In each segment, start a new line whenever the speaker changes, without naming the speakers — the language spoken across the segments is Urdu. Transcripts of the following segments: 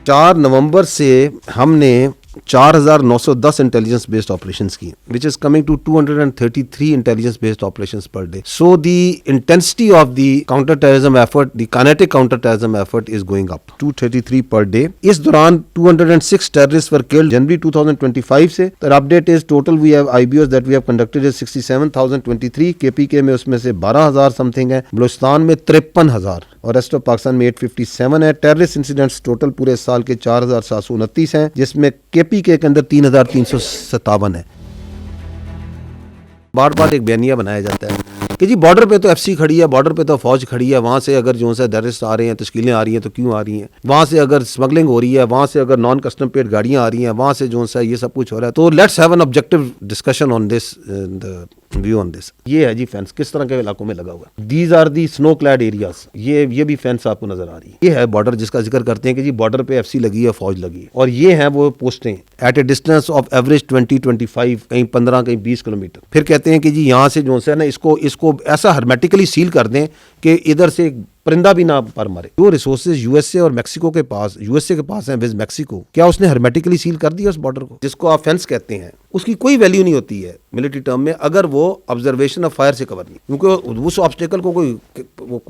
4 نومبر سے ہم نے 4,910 انٹیلیجنس بیسڈ آپریشنس کی, which is coming to 233 intelligence based operations per day. So the intensity of the counter terrorism effort, the kinetic counter terrorism effort is going up. 233 per day. اس دوران 206 terrorists were killed January 2025 سے. The update is total we have IBOs that we have conducted is 67,023. KPK میں اس میں سے 12,000 something ہے, بلوچستان میں 53,000 اور ریسٹ آف پاکستان میں 857 ہے. ٹیررسٹ انسیڈنٹس ٹوٹل پورے سال کے 4,729 ہیں, جس میں KPK کے اندر 3,357 ہے. بار بار ایک بیانیہ بنایا جاتا ہے کہ جی بارڈر پہ تو FC کھڑی ہے, بارڈر پہ تو فوج کھڑی ہے, وہاں سے اگر جو ہے ٹیررسٹ آ رہے ہیں, تشکیلیں آ رہی ہیں تو کیوں آ رہی ہیں, وہاں سے اگر اسمگلنگ ہو رہی ہے, وہاں سے اگر نان کسٹم پیڈ گاڑیاں آ رہی ہیں, وہاں سے جو ہے یہ سب کچھ ہو رہا ہے. تو let's have an objective discussion on this, view on this. یہ ہے جی فینس کس طرح کے علاقوں میں لگا ہوا ہے. دیز آر دی سنو کلیڈ ایریاز. یہ بھی فینس آپ کو نظر آ رہی ہے. یہ ہے بارڈر جس کا ذکر کرتے ہیں کہ جی بارڈر پہ FC لگی ہے, فوج لگی ہے, اور یہ ہیں وہ پوسٹیں at a distance of average 20-25, کہیں 15 کہیں 20 کلومیٹر. پھر کہتے ہیں کہ جی یہاں سے جو ہے نا اس کو ایسا ہرمیٹیکلی سیل کر دیں کہ ادھر سے پرندہ بھی نہ پر مارے. جو ریسورسز USA اور میکسیکو کے پاس, USA کے پاس ہیں ود میکسیکو, کیا اس نے ہرمیٹیکلی سیل کر دیا اس بارڈر کو, جس کو آپ فینس کہتے ہیں؟ اس کی کوئی ویلیو نہیں ہوتی ہے ملٹری ٹرم میں اگر وہ آبزرویشن آف فائر سے کور نہیں, کیونکہ اس آبسٹیکل کو کوئی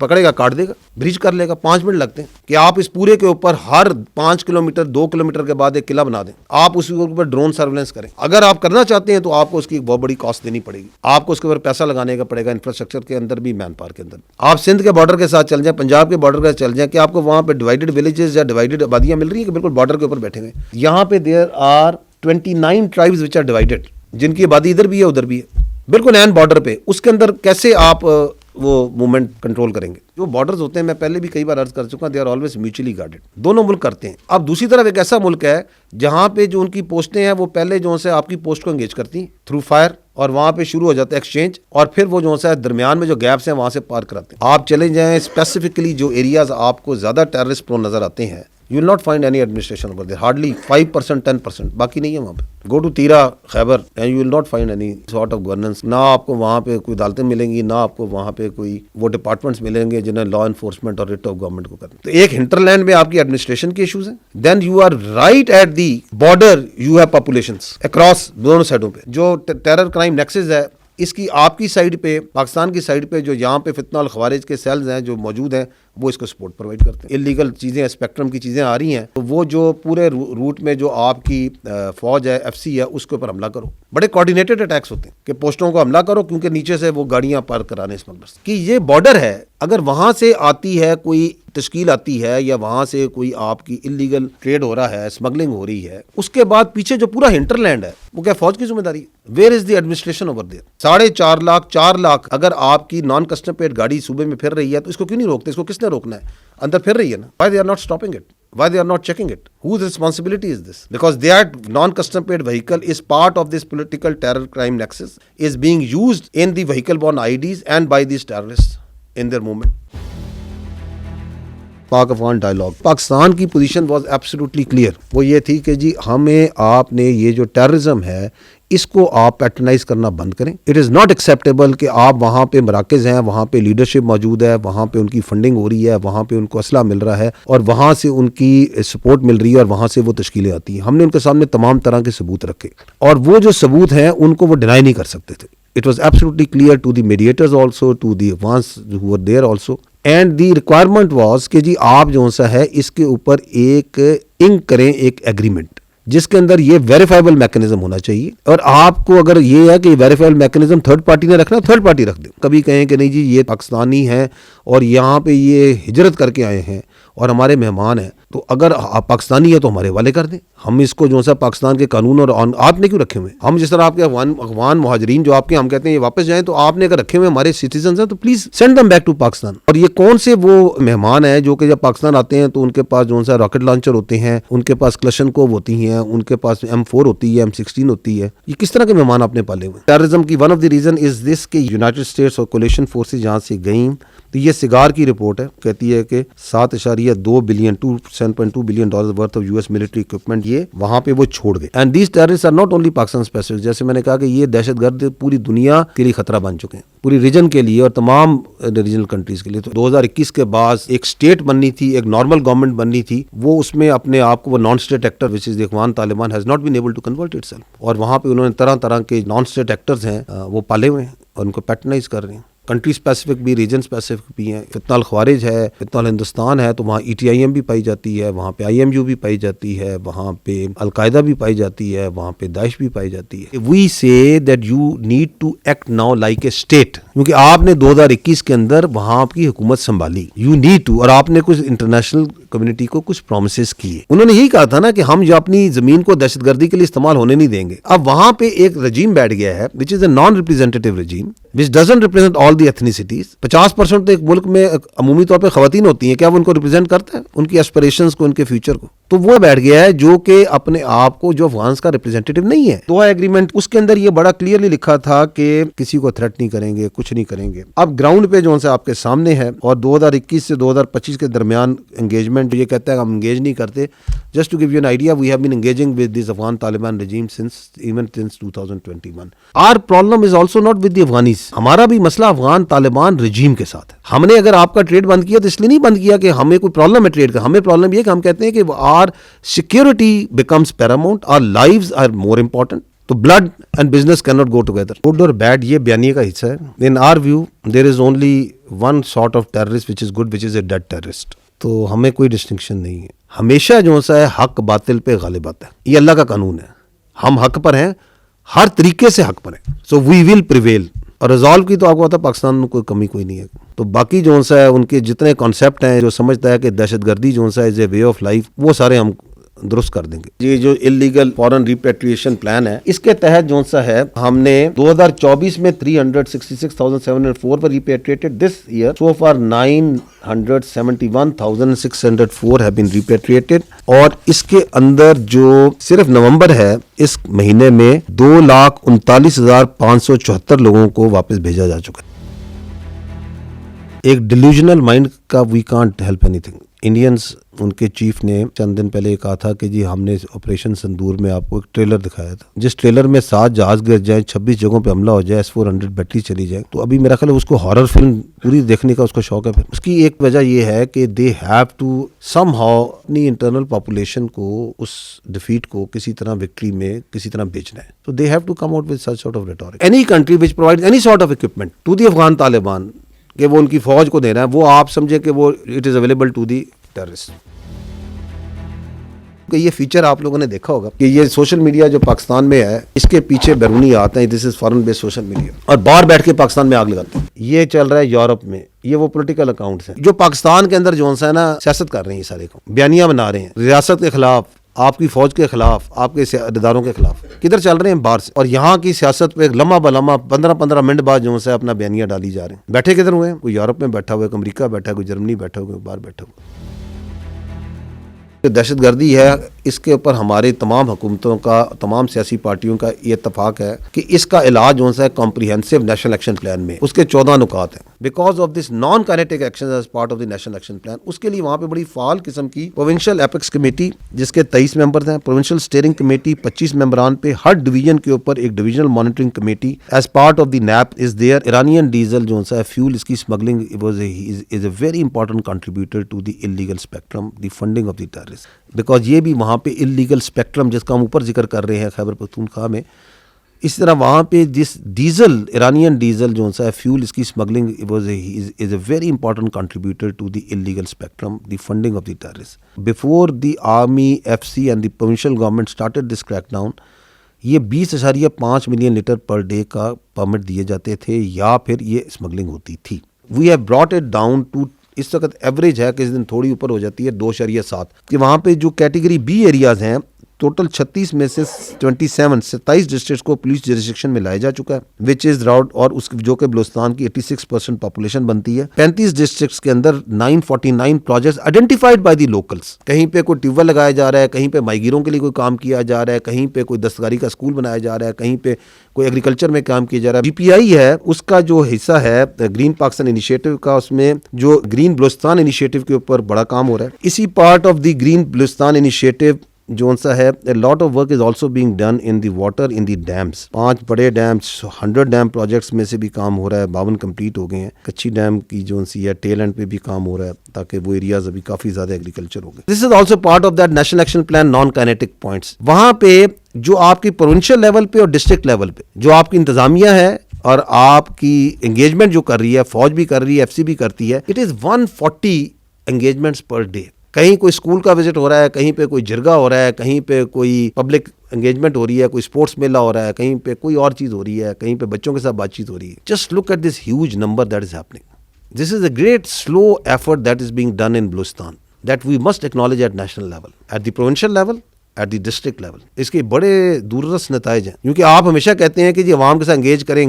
پکڑے گا, کاٹ دے گا, بریچ کر لے گا. 5 منٹ لگتے ہیں کہ آپ اس پورے کے اوپر ہر 5 کلومیٹر 2 کلومیٹر کے بعد ایک قلعہ بنا دیں, آپ اس کے اوپر ڈرون سرویلنس کریں. اگر آپ کرنا چاہتے ہیں تو آپ کو اس کی ایک بہت بڑی کاسٹ دینی پڑے گی, آپ کو اس کے اوپر پیسہ لگانے کا پڑے گا, انفراسٹرکچر کے اندر بھی, مین پاور کے اندر. آپ سندھ کے بارڈر کے ساتھ چل جائیں, پنجاب کے بارڈر کے چل جائیں, کہ آپ کو وہاں پہ ڈیوائیڈڈ ولیجز یا ڈیوائیڈڈ آبادیاں مل رہی ہیں کہ بالکل بارڈر کے اوپر بیٹھے ہوئے. یہاں پہ there are 29 tribes which are divided, جن کی آبادی ادھر بھی ہے ادھر بھی ہے, بالکل این بارڈر پہ. اس کے اندر کیسے آپ وہ موومنٹ کنٹرول کریں گے؟ جو بارڈرز ہوتے ہیں, میں پہلے بھی کئی بار عرض کر چکا ہوں, they are always mutually guarded. دونوں ملک کرتے ہیں. اب دوسری طرف ایک ایسا ملک ہے جہاں پہ جو ان کی پوسٹیں ہیں وہ پہلے جو ہے آپ کی پوسٹ کو انگیج کرتی ہیں تھرو فائر, اور وہاں پہ شروع ہو جاتا ہے ایکسچینج, اور پھر وہ جو ہے درمیان میں جو گیپس ہیں وہاں سے پار کراتے ہیں. آپ چلے جائیں اسپیسیفکلی جو ایریاز آپ کو زیادہ ٹیررسٹ پرون نظر آتے ہیں, you will not find any administration over there, hardly 5%, 10%, باقی نہیں ہے وہاں پہ. go to تیرا خیبر and you will not find any sort of governance. نہ آپ کو وہاں پہ کوئی عدالتیں ملیں گی, نہ آپ کو وہاں پہ کوئی وہ ڈپارٹمنٹس ملیں گے جنہیں لا انفورسمنٹ اور ریٹ آف گورنمنٹ کو کرنا. تو ایک ہنٹرلینڈ میں آپ کی ایڈمنسٹریشن کے ایشوز ہیں, then you are right at the border, you have populations across دونوں سائڈوں پہ. جو ٹیرر کرائم نیکسز ہے, اس کی آپ کی سائڈ پہ, پاکستان کی سائڈ پہ جو یہاں پہ فتنہ الخوارج کے سیلز ہیں جو موجود ہیں, وہ اس کو سپورٹ پرووائڈ کرتے ہیں. انلیگل چیزیں, اسپیکٹرم کی چیزیں آ رہی ہیں, تو وہ جو پورے روٹ میں جو آپ کی فوج ہے, FC ہے, اس کے اوپر حملہ کرو. بڑے کوارڈینیٹڈ اٹیکس ہوتے ہیں کہ پوسٹوں کو حملہ کرو, کیونکہ نیچے سے وہ گاڑیاں پار کرانے اسمگلرز کی. یہ بارڈر ہے, اگر وہاں سے آتی ہے کوئی تشکیل آتی ہے, یا وہاں سے کوئی آپ کی انلیگل ٹریڈ ہو رہا ہے, اسمگلنگ ہو رہی ہے, اس کے بعد پیچھے جو پورا ہنٹرلینڈ ہے وہ کیا فوج کی ذمہ داری ہے؟ Where is the administration over there? 4.5 lakh 4 lakh اگر آپ کی نان کسٹم پیڈ گاڑی صوبے میں پھر رہی ہے, تو اس کو کیوں نہیں روکتے؟ اس کو کس نے روکنا ہے؟ اندر پھر رہی ہے نا. why they are not stopping it? why they are not checking it? whose responsibility is this? Because that non-custom paid vehicle is part of this political terror crime nexus, is being used in the vehicle borne IDs and by these terrorists in their movement. Pak Afghan dialogue, Pakistan کی پوزیشن واز ایبسولوٹلی کلیئر. وہ یہ تھی کہ جی ہمیں, آپ نے یہ جو ٹیررزم ہے اس کو آپ پیٹرنائز کرنا بند کریں. اٹ از ناٹ ایکسیپٹیبل کہ آپ وہاں پہ مراکز ہیں, وہاں پہ لیڈرشپ موجود ہے, وہاں پہ ان کی فنڈنگ ہو رہی ہے, وہاں پہ ان کو اسلحہ مل رہا ہے, اور وہاں سے ان کی سپورٹ مل رہی ہے, اور وہاں سے وہ تشکیلیں آتی ہیں. ہم نے ان کے سامنے تمام طرح کے ثبوت رکھے, اور وہ جو ثبوت ہیں ان کو وہ ڈینائی نہیں کر سکتے تھے. It was absolutely clear to the mediators also, to the ones who were there also. And the requirement was کہ جی آپ جو سا ہے اس کے اوپر ایک انک کریں, ایک ایگریمنٹ, جس کے اندر یہ ویریفائبل میکنزم ہونا چاہیے. اور آپ کو اگر یہ ہے کہ ویریفائبل میکنزم تھرڈ پارٹی نے رکھنا, تھرڈ پارٹی رکھ دیں. کبھی کہیں کہ نہیں جی یہ پاکستانی ہیں اور یہاں پہ یہ ہجرت کر کے آئے ہیں اور ہمارے مہمان ہیں, تو اگر آپ پاکستانی ہے تو ہمارے حوالے کر دیں. ہم اس کو جو سا پاکستان کے قانون اور آپ نے کیوں رکھے ہوئے ہیں؟ ہم جس طرح آپ کے افغان مہاجرین جو آپ کے, ہم کہتے ہیں یہ واپس جائیں, تو آپ نے اگر رکھے ہوئے ہمارے سٹیزنز ہیں تو please send them back to Pakistan. اور یہ کون سے وہ مہمان ہیں جو کہ جب پاکستان آتے ہیں تو ان کے پاس جو سا راکٹ لانچر ہوتے ہیں, ان کے پاس کلشنکوو ہوتی ہیں, ان کے پاس M4 ہوتی ہے, M16 ہوتی ہے. یہ کس طرح کے مہمان آپ نے پالے ہوئے؟ ٹیررزم کی one of the reason is this کہ یونائٹڈ اسٹیٹس اور کولیشن فورسز جہاں سے گئیں, تو یہ سگار کی رپورٹ ہے, کہتی ہے کہ 7.2 billion $7.2 billion worth of US military equipment کیے, وہاں پہ وہ چھوڑ گئے. And these terrorists are not only Pakistan specific, جیسے میں نے کہا کہ یہ دہشت گرد پوری دنیا کے لیے خطرہ بن چکے ہیں, پوری ریجن کے لیے اور تمام ریجنل کنٹریز کے لیے. تو 2021 کے بعد ایک اسٹیٹ بننی تھی, ایک نارمل گورنمنٹ بننی تھی, وہ اس میں اپنے آپ کو وہ non state actor which is the Afghan Taliban has not been able to convert it self, اور وہاں پہ انہوں نے طرح طرح کے نان اسٹیٹ ایکٹرز ہیں وہ پالے ہوئے ہیں اور ان کو پیٹرنائز کر رہے ہیں. کنٹری اسپیسیفک بھی, ریجن اسپیسیفک بھی ہیں. فتنہ الخوارج ہے, فتنہ الہندوستان ہے, تو وہاں ETIM بھی پائی جاتی ہے, وہاں پہ IMU بھی پائی جاتی ہے, وہاں پہ القاعدہ بھی پائی جاتی ہے, وہاں پہ داعش بھی پائی جاتی ہے. We say that you need to act now like a state, کیونکہ آپ نے 2021 کے اندر وہاں کی حکومت سنبھالی, یو نیڈ ٹو, اور آپ نے کچھ انٹرنیشنل کمیونٹی کو کچھ پرومسز کیے. انہوں نے یہی کہا تھا نا کہ ہم جو اپنی زمین کو دہشت گردی کے لیے استعمال ہونے نہیں دیں گے. اب وہاں پہ ایک رجیم بیٹھ گیا ہے which is a non-representative regime which doesn't represent all the ethnicities. 50% تو ایک ملک میں عمومی طور پہ خواتین ہوتی ہیں, کیا وہ ان کو ریپرزینٹ کرتا ہے, ان کی ایسپریشنز کو, ان کے فیوچر کو؟ تو وہ بیٹھ گیا ہے جو کہ اپنے آپ کو جو افغانس کا ریپرزینٹیٹو نہیں ہے. دوحہ ایگریمنٹ, اس کے اندر یہ بڑا کلیئرلی لکھا تھا کہ کسی کو تھریٹ نہیں کریں گے, کچھ نہیں کریں گے. اب گراؤنڈ پہ جو ہے آپ کے سامنے ہے, اور 2021 سے 2025 کے درمیان انگیجمنٹ, یہ کہتا ہے کہ ہم انگیج نہیں کرتے. Just to give you an idea, we have been engaging with this Afghan Taliban regime even since 2021. Our problem is also not with the Afghanis, ہمارا بھی مسئلہ افغان طالبان رجیم کے ساتھ ہے. ہم نے اگر آپ کا ٹریڈ بند کیا تو اس لیے نہیں بند کیا کہ ہمیں کوئی پرابلم ہے ٹریڈ کا, ہمیں پرابلم یہ کہ ہم کہتے ہیں کہ our security becomes paramount, our lives are more important. تو blood and business can not go together. Good اور بیڈ یہ بیانیے کا حصہ ہے. In our view there is only one sort of terrorist which is good, which is a dead terrorist. تو ہمیں کوئی ڈسٹنکشن نہیں ہے. ہمیشہ جو ہے حق باطل پہ غالب آتا ہے, یہ اللہ کا قانون ہے. ہم حق پر ہیں, ہر طریقے سے حق پر ہیں. سو وی ول پریویل. اور ریزالو کی تو آپ کو پتا پاکستان میں کوئی کمی کوئی نہیں ہے. تو باقی جو ہے ان کے جتنے کانسیپٹ ہیں, جو سمجھتا ہے کہ دہشت گردی جو ہے از اے وے آف لائف, وہ سارے ہم درست کر دیں گے. یہ جو اللیگل فورن ریپیٹریشن پلان ہے, اس کے تحت جو سا ہے ہم نے 2024 میں 366,704 پر repatriated. This year so far 971,604 have been repatriated. اور اس کے اندر جو صرف نومبر ہے, اس مہینے میں 2,39,574 لوگوں کو واپس بھیجا جا چکا ہے. ایک ڈیلیوژنل مائنڈ کا we can't help anything. Indians, ان کے چیف نے چند دن پہلے یہ کہا تھا کہ جی ہم نے آپریشن سندور میں آپ کو ایک ٹریلر دکھایا تھا, جس ٹریلر میں 7 جہاز گر جائیں, 26 جگہوں پہ حملہ ہو جائے, S-400 بیٹری چلی جائے. تو ابھی میرا خیال ہے اس کو ہارر فلم پوری دیکھنے کا اس کو شوق ہے. پھر اس کی ایک وجہ یہ ہے کہ they have to somehow اپنی انٹرنل پاپولیشن کو اس ڈیفیٹ کو کسی طرح وکٹری میں کسی طرح بیچنا ہے. تو they have to come out with such sort of rhetoric. Any country which provide any sort of equipment to the Afghan Taliban, کہ وہ ان کی فوج کو دے رہا ہے, وہ آپ سمجھے کہ وہ it is available to the terrorist. کہ یہ فیچر آپ لوگوں نے دیکھا ہوگا کہ یہ سوشل میڈیا جو پاکستان میں ہے, اس کے پیچھے بیرونی آتے ہیں, this is foreign based social media, اور باہر بیٹھ کے پاکستان میں آگ لگاتے ہیں. یہ چل رہا ہے یورپ میں, یہ وہ پولیٹیکل اکاؤنٹس ہیں جو پاکستان کے اندر جو ہے نا سیاست کر رہے ہیں, سارے کو بیانیاں بنا رہے ہیں ریاست کے خلاف, آپ کی فوج کے خلاف, آپ کے اداروں کے خلاف. کدھر چل رہے ہیں؟ باہر سے. اور یہاں کی سیاست پہ لمحہ بلمحہ 15 منٹ بعد جو ہے اپنا بیانیہ ڈالی جا رہے ہیں. بیٹھے کدھر ہوئے ہیں؟ کوئی یورپ میں بیٹھا ہوا ہے, کوئی امریکہ بیٹھا ہے, کوئی جرمنی بیٹھا ہوا ہے, کوئی باہر بیٹھا ہوا ہے. دہشت گردی ہے, اس کے اوپر ہمارے تمام حکومتوں کا, تمام سیاسی پارٹیوں کا یہ اتفاق ہے کہ اس کا علاج جو ہے کمپریہنسو نیشنل ایکشن پلان میں, اس کے 14 نکات ہیں. Because of this non kinetic action as part of the national action plan, اس کے لیے وہاں پہ بڑی فعال قسم کی پروونشل ایپیکس کمیٹی, جس کے 23 ممبرز ہیں, پروونشل اسٹیئرنگ کمیٹی 25 ممبران پہ, ہر ڈویژن کے اوپر ایک divisional monitoring committee as part of the NAP is there. Iranian diesel جو ہے فیول, اس کی smuggling is a very important contributor to the illegal spectrum, the funding of the terrorist. Because یہ بھی وہاں پہ انلیگل اسپیکٹرم جس کا ہم اوپر ذکر کر رہے ہیں خیبر پختونخوا میں, اس طرح وہاں پہ جس ڈیزل, ایرانین ڈیزل جو ہے فیول, اس کی smuggling is a very important contributor to the illegal spectrum, the funding of the terrorist. Before the army, FCC and the provincial government started this crack down, یہ 20.5 ملین لیٹر پر ڈے کا پرمٹ دیے جاتے تھے, یا پھر یہ اسمگلنگ ہوتی تھی. We have brought it down to, اس وقت ایوریج ہے کہ اس دن تھوڑی اوپر ہو جاتی ہے 2.7, کہ وہاں پہ جو کیٹیگری B ایریاز ہیں, ٹوٹل 36 میں سے 27 ڈسٹرکٹس کو پولیس جوریسڈکشن میں لایا جا چکا ہے, وچ از راؤڈ, اور اس جو کہ بلوچستان کی 86% پاپولیشن بنتی ہے. 35 ڈسٹرکٹس کے اندر 949 projects identified by the locals. کہیں پہ کوئی ٹیوب ویل لگایا جا رہا ہے, کہیں پہ ماہیگیروں کے لیے کوئی کام کیا جا رہا ہے, کہیں پہ کوئی دستکاری کا اسکول بنایا جا رہا ہے, کہیں پہ کوئی ایگریکلچر میں کام کیا جا رہا ہے. GPI ہے, اس کا جو حصہ ہے گرین پاکستان انیشیٹو کا, اس میں جو گرین بلوچستان انیشیٹو کے اوپر بڑا کام ہو رہا ہے. اسی part of the green Balochistan initiative جو سا ہے lot of work is also being done in the water in the dams. 5 بڑے ڈیمس 100 ڈیم پروجیکٹس میں سے بھی کام ہو رہا ہے. 52 کمپلیٹ ہو گئے ہیں. کچھی ڈیم کی جو سی ہے ٹیل اینڈ پہ بھی کام ہو رہا ہے تاکہ وہ ایریاز ابھی کافی زیادہ ایگریکلچر ہو گئے. This is also part of that national action plan non kinetic points. وہاں پہ جو آپ کی پروونشل لیول پہ اور ڈسٹرکٹ لیول پہ جو آپ کی انتظامیہ ہے اور آپ کی انگیجمنٹ جو کر رہی ہے, فوج بھی کر رہی ہے, ایف سی بھی کرتی ہے, it is 140 engagements per day. کہیں کوئی اسکول کا وزٹ ہو رہا ہے, کہیں پہ کوئی جرگا ہو رہا ہے, کہیں پہ کوئی پبلک انگیجمنٹ ہو رہی ہے, کوئی اسپورٹس میلہ ہو رہا ہے, کہیں پہ کوئی اور چیز ہو رہی ہے, کہیں پہ بچوں کے ساتھ بات چیت ہو رہی ہے. Just look at this huge number that is happening. This is a great slow effort that is being done in Balochistan that we must acknowledge at national level, at the provincial level, at the district level. اس کے بڑے دوررس نتائج ہیں, کیونکہ آپ ہمیشہ کہتے ہیں کہ جی عوام کے ساتھ انگیج کریں,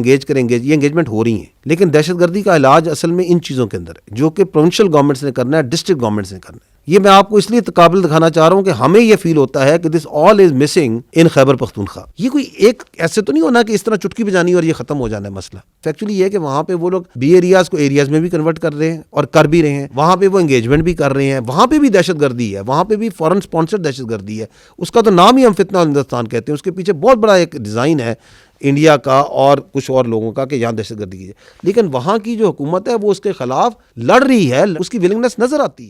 یہ انگیجمنٹ ہو رہی ہیں, لیکن دہشت گردی کا علاج اصل میں ان چیزوں کے اندر ہے جو کہ پروونشل گورنمنٹس نے کرنا ہے, ڈسٹرکٹ گورنمنٹس نے کرنا ہے. یہ میں آپ کو اس لیے قابل دکھانا چاہ رہا ہوں کہ ہمیں یہ فیل ہوتا ہے کہ دس آل is missing in Khyber Pakhtunkhwa. یہ کوئی ایک ایسے تو نہیں ہونا کہ اس طرح چٹکی بجانی اور یہ ختم ہو جانا ہے مسئلہ. ایکچولی یہ ہے کہ وہاں پہ وہ لوگ بی ایریاز کو ایریاز میں بھی کنورٹ کر رہے ہیں اور کر بھی رہے ہیں. وہاں پہ وہ انگیجمنٹ بھی کر رہے ہیں. وہاں پہ بھی دہشت گردی ہے, وہاں پہ بھی فورن سپانسرڈ دہشت گردی ہے. اس کا تو نام ہی ہم فتنہ ہندوستان کہتے ہیں. اس کے پیچھے بہت بڑا ایک ڈیزائن ہے انڈیا کا اور کچھ اور لوگوں کا کہ یہاں دہشت گردی کی جائے. لیکن وہاں کی جو حکومت ہے وہ اس کے خلاف لڑ رہی ہے, اس کی ولنگنس نظر آتی ہے.